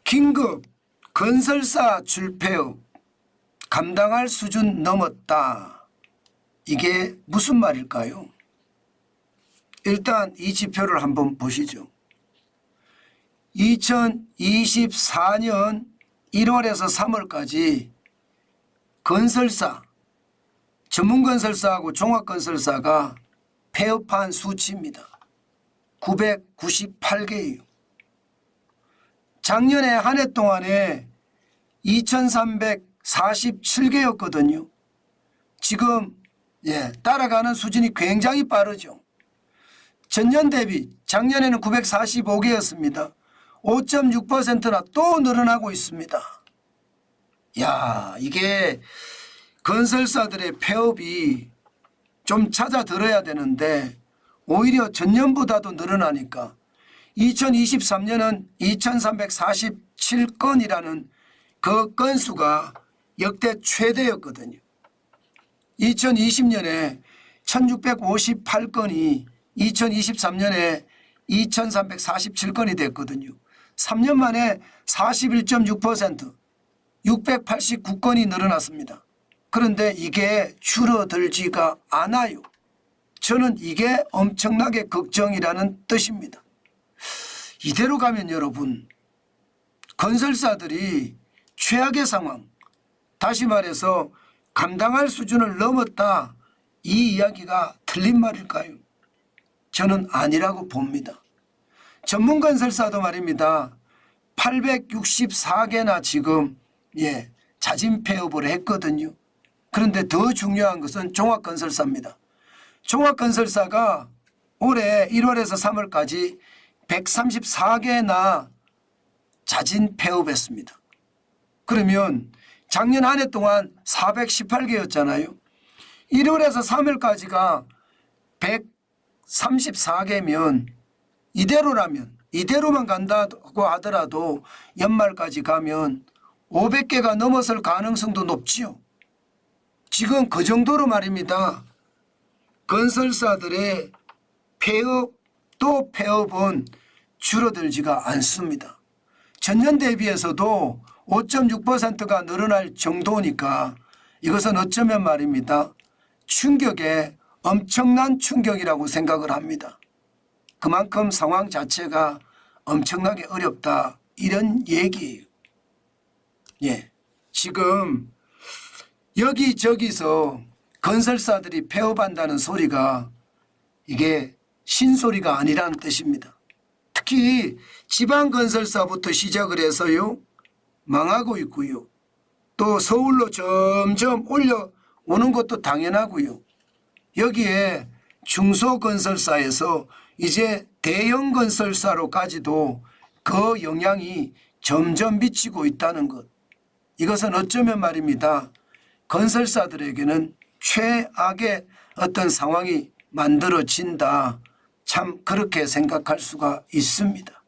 긴급 건설사 줄폐업 감당할 수준 넘었다. 이게 무슨 말일까요? 일단 이 지표를 한번 보시죠. 2024년 1월에서 3월까지 건설사, 전문건설사하고 종합건설사가 폐업한 수치입니다. 998개예요. 작년에 한 해 동안에 2347개였거든요. 지금 따라가는 수준이 굉장히 빠르죠. 전년 대비 작년에는 945개였습니다. 5.6%나 또 늘어나고 있습니다. 야, 이게 건설사들의 폐업이 좀 잦아들어야 되는데 오히려 전년보다도 늘어나니까 2023년은 2347건이라는 그 건수가 역대 최대였거든요. 2020년에 1658건이 2023년에 2347건이 됐거든요. 3년 만에 41.6% 689건이 늘어났습니다. 그런데 이게 줄어들지가 않아요. 저는 이게 엄청나게 걱정이라는 뜻입니다. 이대로 가면 여러분, 건설사들이 최악의 상황, 다시 말해서 감당할 수준을 넘었다, 이 이야기가 틀린 말일까요? 저는 아니라고 봅니다. 전문건설사도 말입니다. 864개나 지금 자진 폐업을 했거든요. 그런데 더 중요한 것은 종합건설사입니다. 종합건설사가 올해 1월에서 3월까지 134개나 자진 폐업했습니다. 그러면 작년 한 해 동안 418개였잖아요. 1월에서 3월까지가 134개면 이대로만 간다고 하더라도 연말까지 가면 500개가 넘어설 가능성도 높지요. 지금 그 정도로 말입니다. 건설사들의 폐업은 줄어들지가 않습니다. 전년 대비해서도 5.6%가 늘어날 정도니까 이것은 어쩌면 말입니다. 충격에 엄청난 충격이라고 생각을 합니다. 그만큼 상황 자체가 엄청나게 어렵다, 이런 얘기예요. 지금 여기저기서 건설사들이 폐업한다는 소리가 이게 신소리가 아니라는 뜻입니다. 특히 지방건설사부터 시작을 해서요, 망하고 있고요. 또 서울로 점점 올려오는 것도 당연하고요. 여기에 중소건설사에서 이제 대형건설사로까지도 그 영향이 점점 미치고 있다는 것. 이것은 어쩌면 말입니다. 건설사들에게는 최악의 어떤 상황이 만들어진다. 참 그렇게 생각할 수가 있습니다.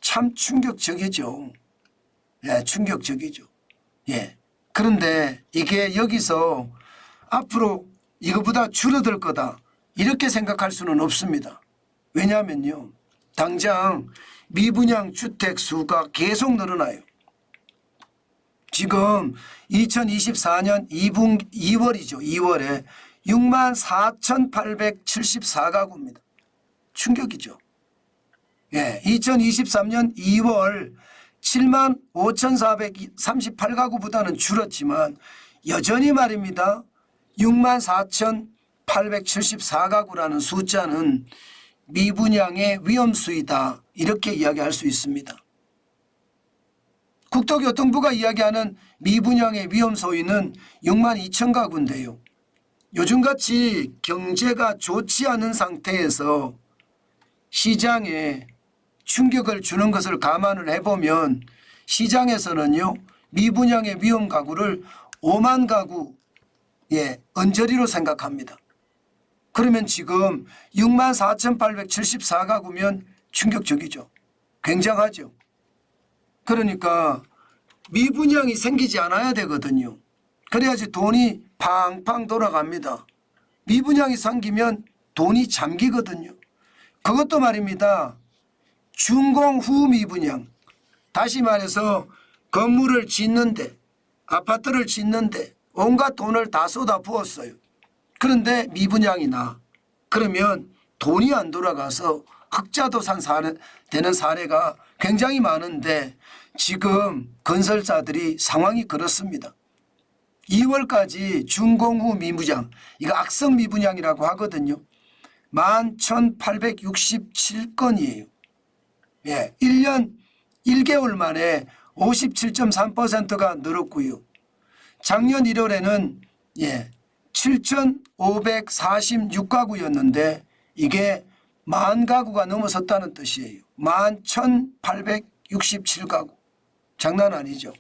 참 충격적이죠. 충격적이죠. 그런데 이게 여기서 앞으로 이거보다 줄어들 거다, 이렇게 생각할 수는 없습니다. 왜냐하면요, 당장 미분양 주택 수가 계속 늘어나요. 지금 2024년 2월이죠. 2월에 64,874가구입니다. 충격이죠. 2023년 2월 75,438가구보다는 줄었지만 여전히 말입니다. 64,874가구라는 숫자는 미분양의 위험수위다, 이렇게 이야기할 수 있습니다. 국토교통부가 이야기하는 미분양의 위험소위는 62,000가구인데요. 요즘같이 경제가 좋지 않은 상태에서 시장에 충격을 주는 것을 감안을 해보면 시장에서는요, 미분양의 위험 가구를 5만 가구 언저리로 생각합니다. 그러면 지금 64,874가구면 충격적이죠. 굉장하죠. 그러니까 미분양이 생기지 않아야 되거든요. 그래야지 돈이 팡팡 돌아갑니다. 미분양이 생기면 돈이 잠기거든요. 그것도 말입니다. 준공 후 미분양, 다시 말해서 건물을 짓는데, 아파트를 짓는데 온갖 돈을 다 쏟아부었어요. 그런데 미분양이 나. 그러면 돈이 안 돌아가서 흑자도산 되는 사례가 굉장히 많은데 지금 건설사들이 상황이 그렇습니다. 2월까지 준공후 미분양, 이거 악성 미분양이라고 하거든요. 11,867건이에요. 예, 1년 1개월 만에 57.3%가 늘었고요. 작년 1월에는 7,546가구였는데 이게 10,000가구가 넘어섰다는 뜻이에요. 11,867가구. 장난 아니죠.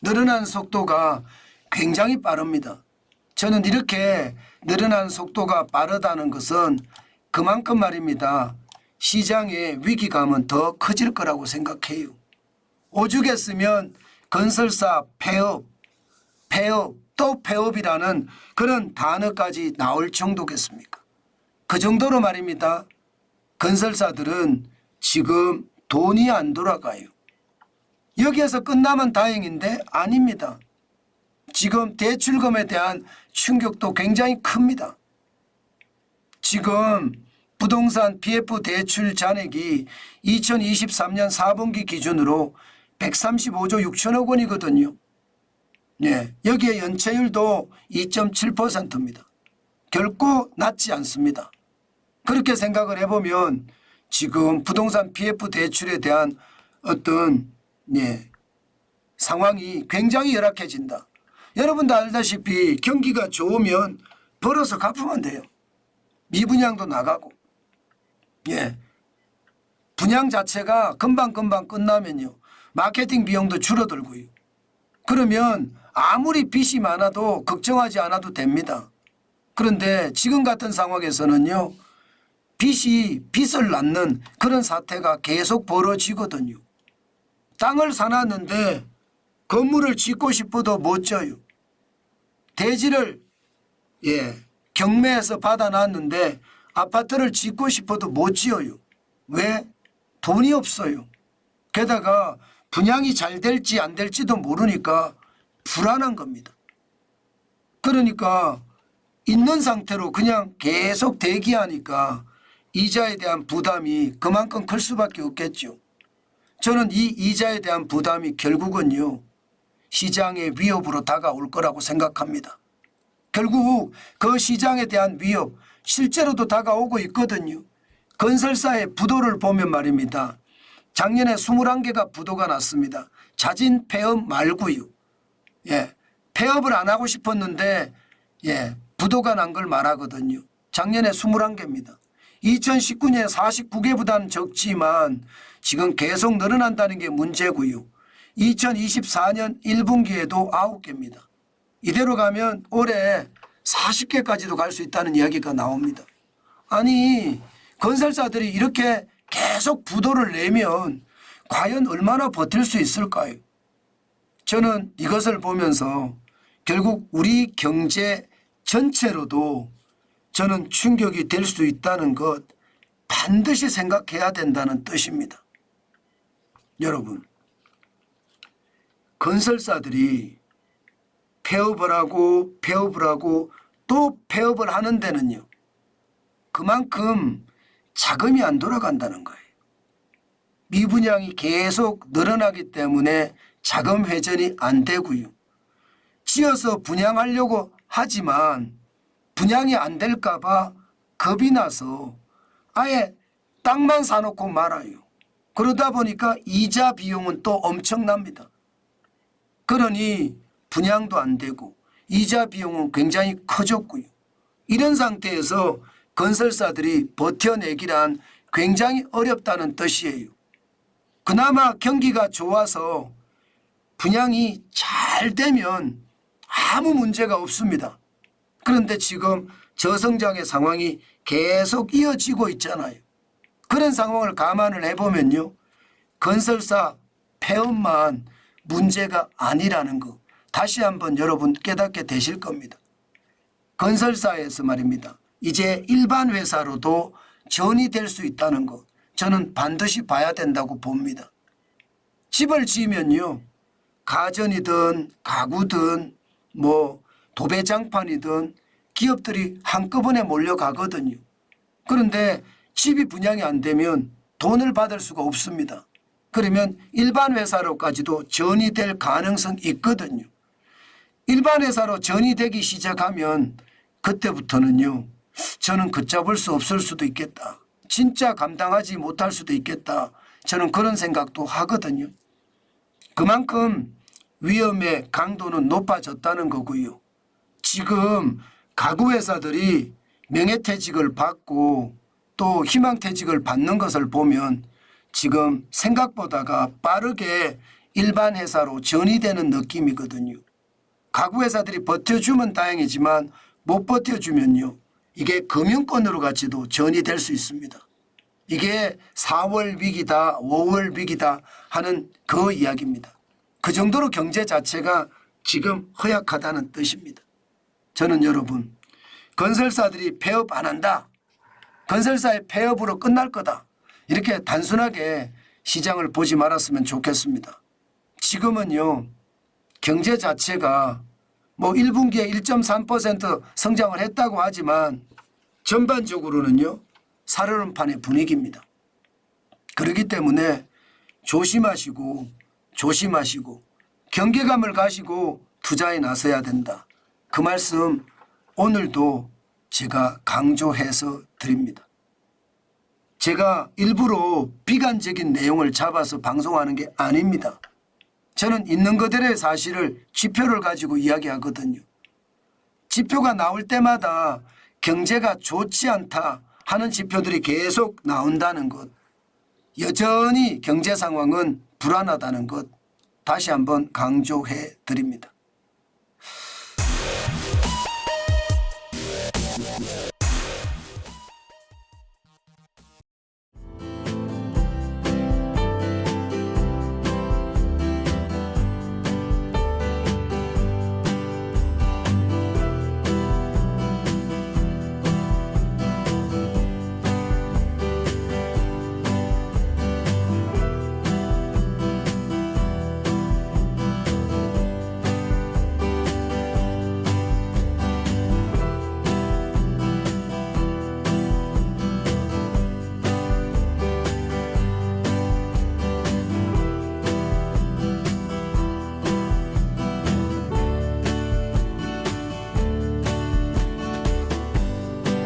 늘어나는 속도가 굉장히 빠릅니다. 저는 이렇게 늘어나는 속도가 빠르다는 것은 그만큼 말입니다. 시장의 위기감은 더 커질 거라고 생각해요. 오죽했으면 건설사 폐업, 또 폐업이라는 그런 단어까지 나올 정도겠습니까? 그 정도로 말입니다. 건설사들은 지금 돈이 안 돌아가요. 여기에서 끝나면 다행인데 아닙니다. 지금 대출금에 대한 충격도 굉장히 큽니다. 지금 부동산 PF 대출 잔액이 2023년 4분기 기준으로 135조 6천억 원이거든요. 네, 여기에 연체율도 2.7%입니다. 결코 낮지 않습니다. 그렇게 생각을 해보면 지금 부동산 PF 대출에 대한 어떤 상황이 굉장히 열악해진다. 여러분도 알다시피 경기가 좋으면 벌어서 갚으면 돼요. 미분양도 나가고. 분양 자체가 금방금방 끝나면요. 마케팅 비용도 줄어들고요. 그러면 아무리 빚이 많아도 걱정하지 않아도 됩니다. 그런데 지금 같은 상황에서는요. 빚을 낳는 그런 사태가 계속 벌어지거든요. 땅을 사놨는데 건물을 짓고 싶어도 못 져요. 대지를 경매에서 받아놨는데 아파트를 짓고 싶어도 못 지어요. 왜? 돈이 없어요. 게다가 분양이 잘 될지 안 될지도 모르니까 불안한 겁니다. 그러니까 있는 상태로 그냥 계속 대기하니까 이자에 대한 부담이 그만큼 클 수밖에 없겠죠. 저는 이 이자에 대한 부담이 결국은요. 시장의 위협으로 다가올 거라고 생각합니다. 결국 그 시장에 대한 위협 실제로도 다가오고 있거든요. 건설사의 부도를 보면 말입니다. 작년에 21개가 부도가 났습니다. 자진 폐업 말고요. 폐업을 안 하고 싶었는데 부도가 난 걸 말하거든요. 작년에 21개입니다. 2019년에 49개보다는 적지만 지금 계속 늘어난다는 게 문제고요. 2024년 1분기에도 9개입니다. 이대로 가면 올해 40개까지도 갈 수 있다는 이야기가 나옵니다. 아니 건설사들이 이렇게 계속 부도를 내면 과연 얼마나 버틸 수 있을까요? 저는 이것을 보면서 결국 우리 경제 전체로도 저는 충격이 될 수 있다는 것 반드시 생각해야 된다는 뜻입니다. 여러분, 건설사들이 폐업을 하고 또 폐업을 하는 데는요. 그만큼 자금이 안 돌아간다는 거예요. 미분양이 계속 늘어나기 때문에 자금 회전이 안 되고요. 지어서 분양하려고 하지만 분양이 안 될까 봐 겁이 나서 아예 땅만 사놓고 말아요. 그러다 보니까 이자 비용은 또 엄청납니다. 그러니 분양도 안 되고 이자 비용은 굉장히 커졌고요. 이런 상태에서 건설사들이 버텨내기란 굉장히 어렵다는 뜻이에요. 그나마 경기가 좋아서 분양이 잘 되면 아무 문제가 없습니다. 그런데 지금 저성장의 상황이 계속 이어지고 있잖아요. 그런 상황을 감안을 해보면요. 건설사 폐업만 문제가 아니라는 거 다시 한번 여러분 깨닫게 되실 겁니다. 건설사에서 말입니다. 이제 일반 회사로도 전이 될 수 있다는 것 저는 반드시 봐야 된다고 봅니다. 집을 지으면요, 가전이든 가구든 뭐 도배장판이든 기업들이 한꺼번에 몰려가거든요. 그런데 집이 분양이 안 되면 돈을 받을 수가 없습니다. 그러면 일반 회사로까지도 전이될 가능성이 있거든요. 일반 회사로 전이되기 시작하면 그때부터는요, 저는 걷잡을 수 없을 수도 있겠다. 진짜 감당하지 못할 수도 있겠다. 저는 그런 생각도 하거든요. 그만큼 위험의 강도는 높아졌다는 거고요. 지금 가구 회사들이 명예퇴직을 받고 또 희망퇴직을 받는 것을 보면 지금 생각보다가 빠르게 일반 회사로 전이되는 느낌이거든요. 가구 회사들이 버텨주면 다행이지만 못 버텨주면요, 이게 금융권으로 같이도 전이될 수 있습니다. 이게 4월 위기다 5월 위기다 하는 그 이야기입니다. 그 정도로 경제 자체가 지금 허약하다는 뜻입니다. 저는 여러분, 건설사들이 폐업 안 한다, 건설사의 폐업으로 끝날 거다, 이렇게 단순하게 시장을 보지 말았으면 좋겠습니다. 지금은요, 경제 자체가 뭐 1분기에 1.3% 성장을 했다고 하지만 전반적으로는요, 살얼음판의 분위기입니다. 그렇기 때문에 조심하시고 경계감을 가지고 투자에 나서야 된다. 그 말씀 오늘도 제가 강조해서 드립니다. 제가 일부러 비관적인 내용을 잡아서 방송하는 게 아닙니다. 저는 있는 그대로의 사실을 지표를 가지고 이야기하거든요. 지표가 나올 때마다 경제가 좋지 않다 하는 지표들이 계속 나온다는 것, 여전히 경제 상황은 불안하다는 것 다시 한번 강조해 드립니다.